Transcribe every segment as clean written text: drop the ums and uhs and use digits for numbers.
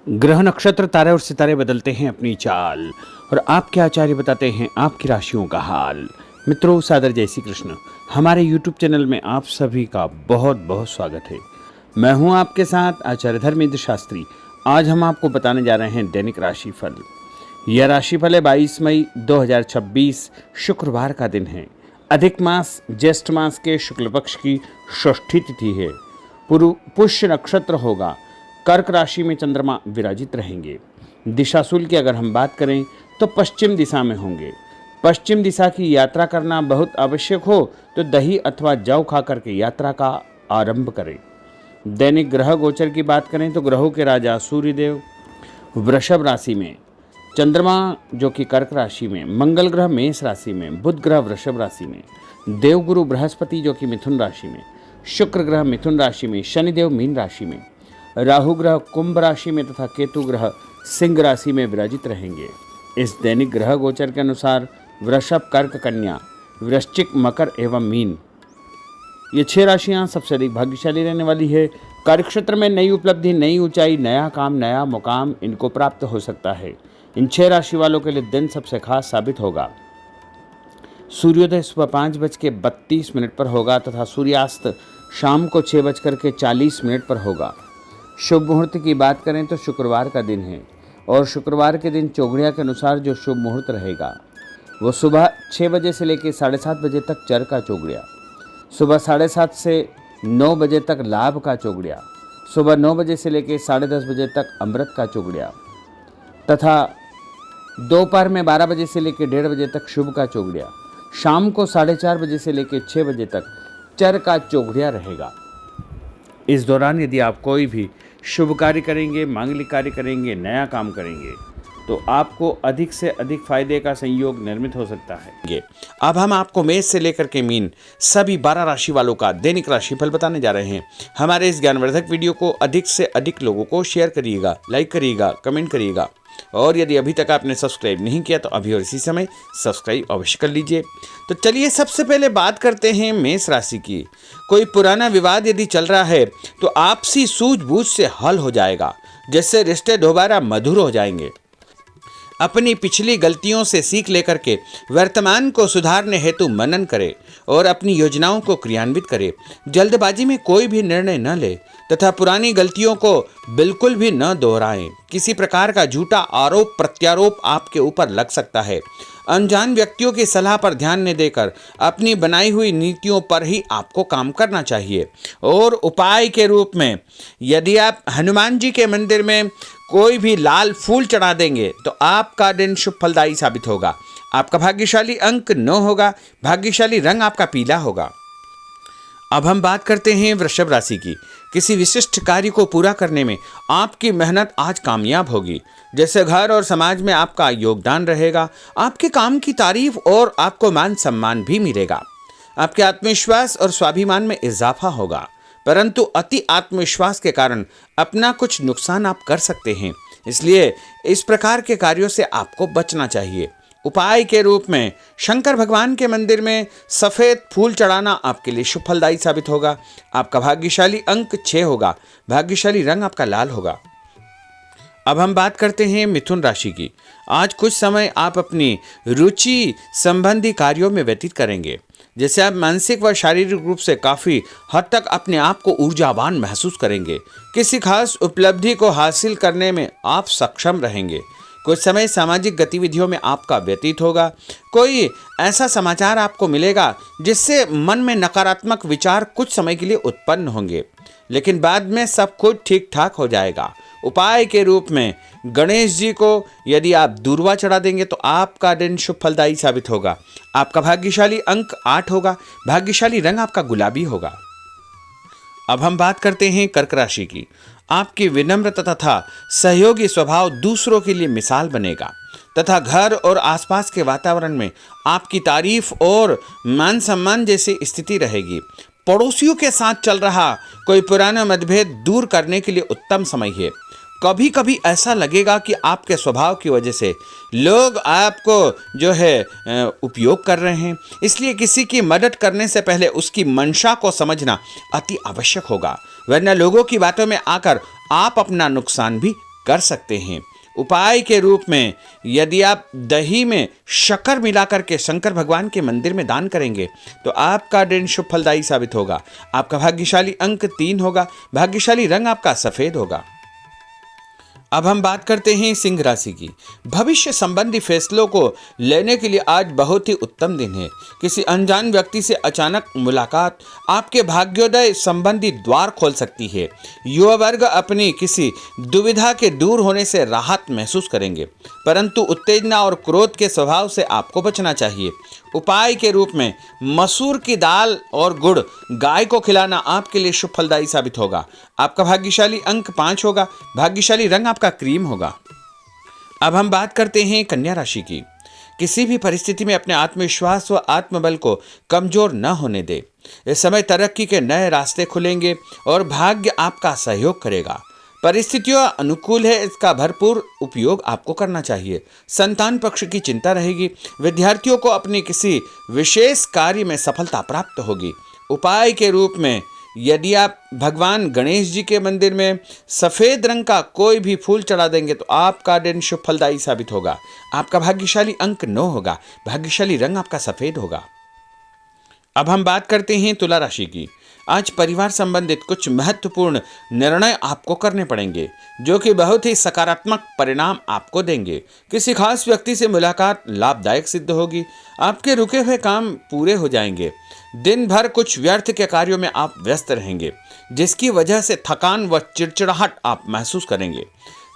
ग्रह नक्षत्र तारे और सितारे बदलते हैं अपनी चाल और आपके आचार्य बताते हैं आपकी राशियों का हाल। मित्रों, सादर जय श्री कृष्ण। हमारे YouTube चैनल में आप सभी का बहुत बहुत स्वागत है। मैं हूं आपके साथ आचार्य धर्मेंद्र शास्त्री। आज हम आपको बताने जा रहे हैं दैनिक राशिफल। यह राशिफल है 22 मई 2026 शुक्रवार का दिन है। अधिक मास ज्येष्ठ मास के शुक्ल पक्ष की षष्ठी तिथि है। पुष्य नक्षत्र होगा। कर्क राशि में चंद्रमा विराजित रहेंगे। दिशाशूल की अगर हम बात करें तो पश्चिम दिशा में होंगे। पश्चिम दिशा की यात्रा करना बहुत आवश्यक हो तो दही अथवा जौ खा करके यात्रा का आरंभ करें। दैनिक ग्रह गोचर की बात करें तो ग्रहों के राजा सूर्यदेव वृषभ राशि में, चंद्रमा जो कि कर्क राशि में, मंगल ग्रह मेष राशि में, बुध ग्रह वृषभ राशि में, देवगुरु बृहस्पति जो कि मिथुन राशि में, शुक्र ग्रह मिथुन राशि में, शनिदेव मीन राशि में, राहु ग्रह कुंभ राशि में तथा केतु ग्रह सिंह राशि में विराजित रहेंगे। इस दैनिक ग्रह गोचर के अनुसार वृषभ, कर्क, कन्या, वृश्चिक, मकर एवं मीन, ये 6 राशियां सबसे अधिक भाग्यशाली रहने वाली है। कार्यक्षेत्र में नई उपलब्धि, नई ऊंचाई, नया काम, नया मुकाम इनको प्राप्त हो सकता है। इन 6 राशि वालों के लिए दिन सबसे खास साबित होगा। सूर्योदय सुबह 5:32 पर होगा तथा सूर्यास्त शाम को 6:40 पर होगा। शुभ मुहूर्त की बात करें तो शुक्रवार का दिन है और शुक्रवार के दिन चौघड़िया के अनुसार जो शुभ मुहूर्त रहेगा वो सुबह 6 बजे से लेकर 7:30 बजे तक चर का चौघड़िया, सुबह 7:30 से 9 बजे तक लाभ का चौघड़िया, सुबह 9 बजे से लेकर 10:30 बजे तक अमृत का चौघड़िया तथा दोपहर में 12 बजे से लेकर 1:30 बजे तक शुभ का चौघड़िया, शाम को 4:30 बजे से लेकर 6 बजे तक चर का चौघड़िया रहेगा। इस दौरान यदि आप कोई भी शुभ कार्य करेंगे, मांगलिक कार्य करेंगे, नया काम करेंगे तो आपको अधिक से अधिक फायदे का संयोग निर्मित हो सकता है। अब हम आपको मेष से लेकर के मीन सभी 12 राशि वालों का दैनिक राशिफल बताने जा रहे हैं। हमारे इस ज्ञानवर्धक वीडियो को अधिक से अधिक लोगों को शेयर करिएगा, लाइक करिएगा, कमेंट करिएगा और यदि अभी तक आपने सब्सक्राइब नहीं किया तो अभी और इसी समय सब्सक्राइब अवश्य कर लीजिए। तो चलिए सबसे पहले बात करते हैं मेष राशि की। कोई पुराना विवाद यदि चल रहा है तो आपसी सूझबूझ से हल हो जाएगा, जिससे रिश्ते दोबारा मधुर हो जाएंगे। अपनी पिछली गलतियों से सीख लेकर के वर्तमान को सुधारने हेतु मनन करें और अपनी योजनाओं को क्रियान्वित करें। जल्दबाजी में कोई भी निर्णय न ले तथा पुरानी गलतियों को बिल्कुल भी न दोहराएं। किसी प्रकार का झूठा आरोप प्रत्यारोप आपके ऊपर लग सकता है। अनजान व्यक्तियों की सलाह पर ध्यान न देकर अपनी बनाई हुई नीतियों पर ही आपको काम करना चाहिए। और उपाय के रूप में यदि आप हनुमान जी के मंदिर में कोई भी लाल फूल चढ़ा देंगे तो आपका दिन शुभ फलदायी साबित होगा। आपका भाग्यशाली अंक 9 होगा। भाग्यशाली रंग आपका पीला होगा। अब हम बात करते हैं वृषभ राशि की। किसी विशिष्ट कार्य को पूरा करने में आपकी मेहनत आज कामयाब होगी। जैसे घर और समाज में आपका योगदान रहेगा, आपके काम की तारीफ और आपको मान सम्मान भी मिलेगा। आपके आत्मविश्वास और स्वाभिमान में इजाफा होगा, परंतु अति आत्मविश्वास के कारण अपना कुछ नुकसान आप कर सकते हैं। इसलिए इस प्रकार के कार्यों से आपको बचना चाहिए। उपाय के रूप में शंकर भगवान के मंदिर में सफ़ेद फूल चढ़ाना आपके लिए शुभ फलदायी साबित होगा। आपका भाग्यशाली अंक 6 होगा। भाग्यशाली रंग आपका लाल होगा। अब हम बात करते हैं मिथुन राशि की। आज कुछ समय आप अपनी रुचि संबंधी कार्यों में व्यतीत करेंगे, जैसे आप मानसिक व शारीरिक रूप से काफ़ी हद तक अपने आप को ऊर्जावान महसूस करेंगे। किसी खास उपलब्धि को हासिल करने में आप सक्षम रहेंगे। कुछ समय सामाजिक गतिविधियों में आपका व्यतीत होगा। कोई ऐसा समाचार आपको मिलेगा जिससे मन में नकारात्मक विचार कुछ समय के लिए उत्पन्न होंगे, लेकिन बाद में सब कुछ ठीक ठाक हो जाएगा। उपाय के रूप में गणेश जी को यदि आप दूर्वा चढ़ा देंगे तो आपका दिन शुभ फलदायी साबित होगा। आपका भाग्यशाली अंक 8 होगा। भाग्यशाली रंग आपका गुलाबी होगा। अब हम बात करते हैं कर्क राशि की। आपकी विनम्र तथा सहयोगी स्वभाव दूसरों के लिए मिसाल बनेगा तथा घर और आसपास के वातावरण में आपकी तारीफ और मान सम्मान जैसी स्थिति रहेगी। पड़ोसियों के साथ चल रहा कोई पुराना मतभेद दूर करने के लिए उत्तम समय है। कभी कभी ऐसा लगेगा कि आपके स्वभाव की वजह से लोग आपको जो है उपयोग कर रहे हैं, इसलिए किसी की मदद करने से पहले उसकी मंशा को समझना अति आवश्यक होगा, वरना लोगों की बातों में आकर आप अपना नुकसान भी कर सकते हैं। उपाय के रूप में यदि आप दही में शक्कर मिलाकर के शंकर भगवान के मंदिर में दान करेंगे तो आपका दिन शुभ फलदायी साबित होगा। आपका भाग्यशाली अंक 3 होगा। भाग्यशाली रंग आपका सफेद होगा। अब हम बात करते हैं सिंह राशि की। भविष्य संबंधी फैसलों को लेने के लिए आज बहुत ही उत्तम दिन है। किसी अनजान व्यक्ति से अचानक मुलाकात आपके भाग्योदय संबंधी द्वार खोल सकती है। युवा वर्ग अपनी किसी दुविधा के दूर होने से राहत महसूस करेंगे, परंतु उत्तेजना और क्रोध के स्वभाव से आपको बचना चाहिए। उपाय के रूप में मसूर की दाल और गुड़ गाय को खिलाना आपके लिए शुभ फलदायी साबित होगा। आपका भाग्यशाली अंक 5 होगा। भाग्यशाली रंग आपका क्रीम होगा। अब हम बात करते हैं कन्या राशि की। किसी भी परिस्थिति में अपने आत्मविश्वास व आत्मबल को कमजोर न होने दे। इस समय तरक्की के नए रास्ते खुलेंगे और भाग्य आपका सहयोग करेगा। परिस्थितियां अनुकूल है, इसका भरपूर उपयोग आपको करना चाहिए। संतान पक्ष की चिंता रहेगी। विद्यार्थियों को अपने किसी विशेष कार्य में सफलता प्राप्त होगी। उपाय के रूप में यदि आप भगवान गणेश जी के मंदिर में सफेद रंग का कोई भी फूल चढ़ा देंगे तो आपका दिन शुभ फलदायी साबित होगा। आपका भाग्यशाली अंक 9 होगा। भाग्यशाली रंग आपका सफेद होगा। अब हम बात करते हैं तुला राशि की। आज परिवार संबंधित कुछ महत्वपूर्ण निर्णय आपको करने पड़ेंगे जो कि बहुत ही सकारात्मक परिणाम आपको देंगे। किसी खास व्यक्ति से मुलाकात लाभदायक सिद्ध होगी। आपके रुके हुए काम पूरे हो जाएंगे। दिन भर कुछ व्यर्थ के कार्यों में आप व्यस्त रहेंगे, जिसकी वजह से थकान व चिड़चिड़ाहट आप महसूस करेंगे।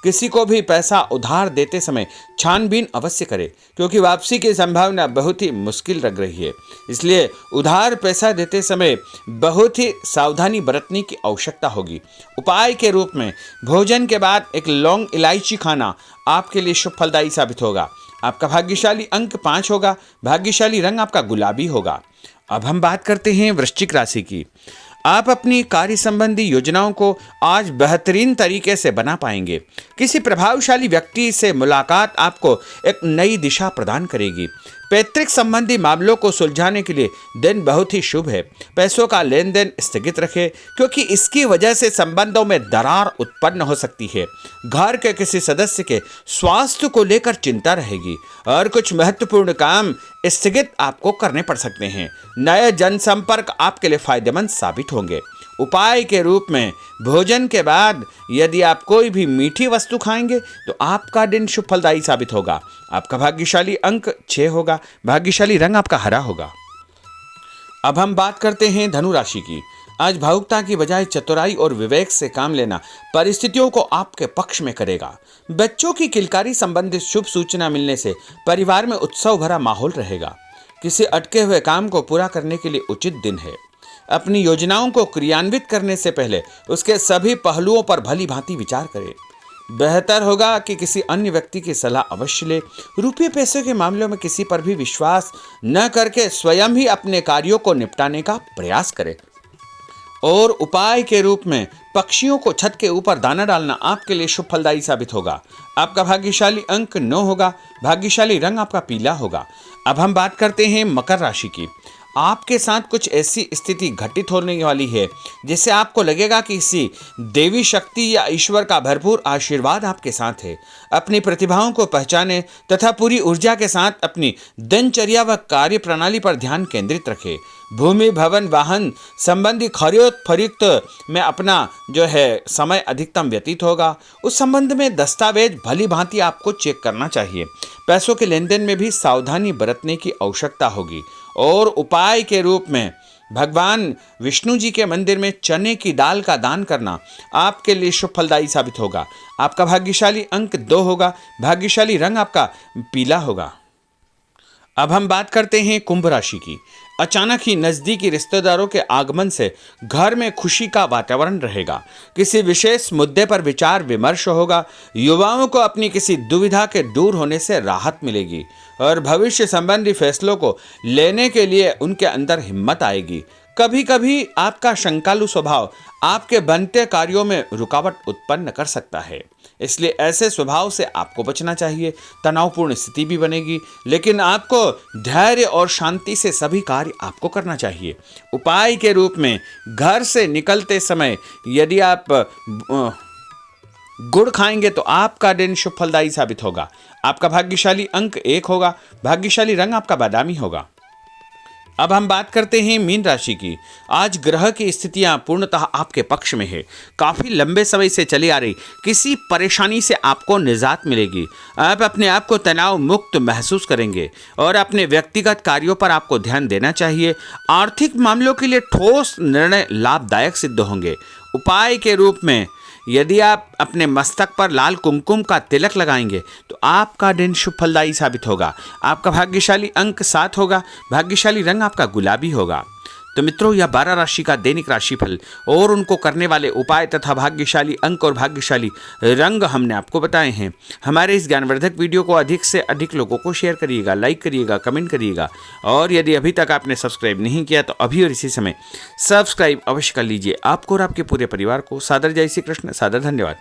किसी को भी पैसा उधार देते समय छानबीन अवश्य करें, क्योंकि वापसी की संभावना बहुत ही मुश्किल लग रही है। इसलिए उधार पैसा देते समय बहुत ही सावधानी बरतने की आवश्यकता होगी। उपाय के रूप में भोजन के बाद एक लौंग इलायची खाना आपके लिए शुभ फलदायी साबित होगा। आपका भाग्यशाली अंक 5 होगा। भाग्यशाली रंग आपका गुलाबी होगा। अब हम बात करते हैं वृश्चिक राशि की। आप अपनी कार्य संबंधी योजनाओं को आज बेहतरीन तरीके से बना पाएंगे। किसी प्रभावशाली व्यक्ति से मुलाकात आपको एक नई दिशा प्रदान करेगी। पैतृक संबंधी मामलों को सुलझाने के लिए दिन बहुत ही शुभ है। पैसों का लेन देन स्थगित रखें, क्योंकि इसकी वजह से संबंधों में दरार उत्पन्न हो सकती है। घर के किसी सदस्य के स्वास्थ्य को लेकर चिंता रहेगी और कुछ महत्वपूर्ण काम स्थगित आपको करने पड़ सकते हैं। नए जनसंपर्क आपके लिए फायदेमंद साबित होंगे। उपाय के रूप में भोजन के बाद यदि आप कोई भी मीठी वस्तु खाएंगे तो आपका दिन शुभ फलदायी साबित होगा। आपका भाग्यशाली अंक 6 होगा। भाग्यशाली रंग आपका हरा होगा। अब हम बात करते हैं धनु राशि की। आज भावुकता की बजाय चतुराई और विवेक से काम लेना परिस्थितियों को आपके पक्ष में करेगा। बच्चों की किलकारी संबंधित शुभ सूचना मिलने से परिवार में उत्सव भरा माहौल रहेगा। किसी अटके हुए काम को पूरा करने के लिए उचित दिन है। अपनी योजनाओं को क्रियान्वित करने से पहले उसके सभी पहलुओं पर भली भांति विचार करें। बेहतर होगा कि किसी अन्य व्यक्ति की सलाह अवश्य ले। रुपये पैसे के मामलों में किसी पर भी विश्वास न करके स्वयं ही अपने कार्यों को निपटाने का प्रयास करें। और उपाय के रूप में पक्षियों को छत के ऊपर दाना डालना आपके लिए शुभ फलदायी साबित होगा। आपका भाग्यशाली अंक 9 होगा। भाग्यशाली रंग आपका पीला होगा। अब हम बात करते हैं मकर राशि की। आपके साथ कुछ ऐसी स्थिति घटित होने वाली है जिससे आपको लगेगा कि किसी देवी शक्ति या ईश्वर का भरपूर आशीर्वाद आपके साथ है। अपनी प्रतिभाओं को पहचानें तथा पूरी ऊर्जा के साथ अपनी दिनचर्या व कार्य प्रणाली पर ध्यान केंद्रित रखें। भूमि भवन वाहन संबंधी खरीद फरोख्त में अपना समय अधिकतम व्यतीत होगा। उस संबंध में दस्तावेज भली भांति आपको चेक करना चाहिए। पैसों के लेन देन में भी सावधानी बरतने की आवश्यकता होगी। और उपाय के रूप में भगवान विष्णु जी के मंदिर में चने की दाल का दान करना आपके लिए शुभ फलदायी साबित होगा। आपका भाग्यशाली अंक 2 होगा। भाग्यशाली रंग आपका पीला होगा। अब हम बात करते हैं कुंभ राशि की। अचानक ही नज़दीकी रिश्तेदारों के आगमन से घर में खुशी का वातावरण रहेगा। किसी विशेष मुद्दे पर विचार विमर्श होगा। युवाओं को अपनी किसी दुविधा के दूर होने से राहत मिलेगी और भविष्य संबंधी फैसलों को लेने के लिए उनके अंदर हिम्मत आएगी। कभी कभी आपका शंकालु स्वभाव आपके बनते कार्यों में रुकावट उत्पन्न कर सकता है, इसलिए ऐसे स्वभाव से आपको बचना चाहिए। तनावपूर्ण स्थिति भी बनेगी, लेकिन आपको धैर्य और शांति से सभी कार्य आपको करना चाहिए। उपाय के रूप में घर से निकलते समय यदि आप गुड़ खाएंगे तो आपका दिन शुभ फलदायी साबित होगा। आपका भाग्यशाली अंक 1 होगा। भाग्यशाली रंग आपका बादामी होगा। अब हम बात करते हैं मीन राशि की। आज ग्रह की स्थितियां पूर्णतः आपके पक्ष में है। काफी लंबे समय से चली आ रही किसी परेशानी से आपको निजात मिलेगी। आप अपने आप को तनाव मुक्त महसूस करेंगे और अपने व्यक्तिगत कार्यों पर आपको ध्यान देना चाहिए। आर्थिक मामलों के लिए ठोस निर्णय लाभदायक सिद्ध होंगे। उपाय के रूप में यदि आप अपने मस्तक पर लाल कुमकुम का तिलक लगाएंगे तो आपका दिन शुभ फलदायी साबित होगा। आपका भाग्यशाली अंक 7 होगा। भाग्यशाली रंग आपका गुलाबी होगा। तो मित्रों, यह 12 राशि का दैनिक राशिफल और उनको करने वाले उपाय तथा भाग्यशाली अंक और भाग्यशाली रंग हमने आपको बताए हैं। हमारे इस ज्ञानवर्धक वीडियो को अधिक से अधिक लोगों को शेयर करिएगा, लाइक करिएगा, कमेंट करिएगा और यदि अभी तक आपने सब्सक्राइब नहीं किया तो अभी और इसी समय सब्सक्राइब अवश्य कर लीजिए। आपको और आपके पूरे परिवार को सादर जय श्री कृष्ण, सादर धन्यवाद।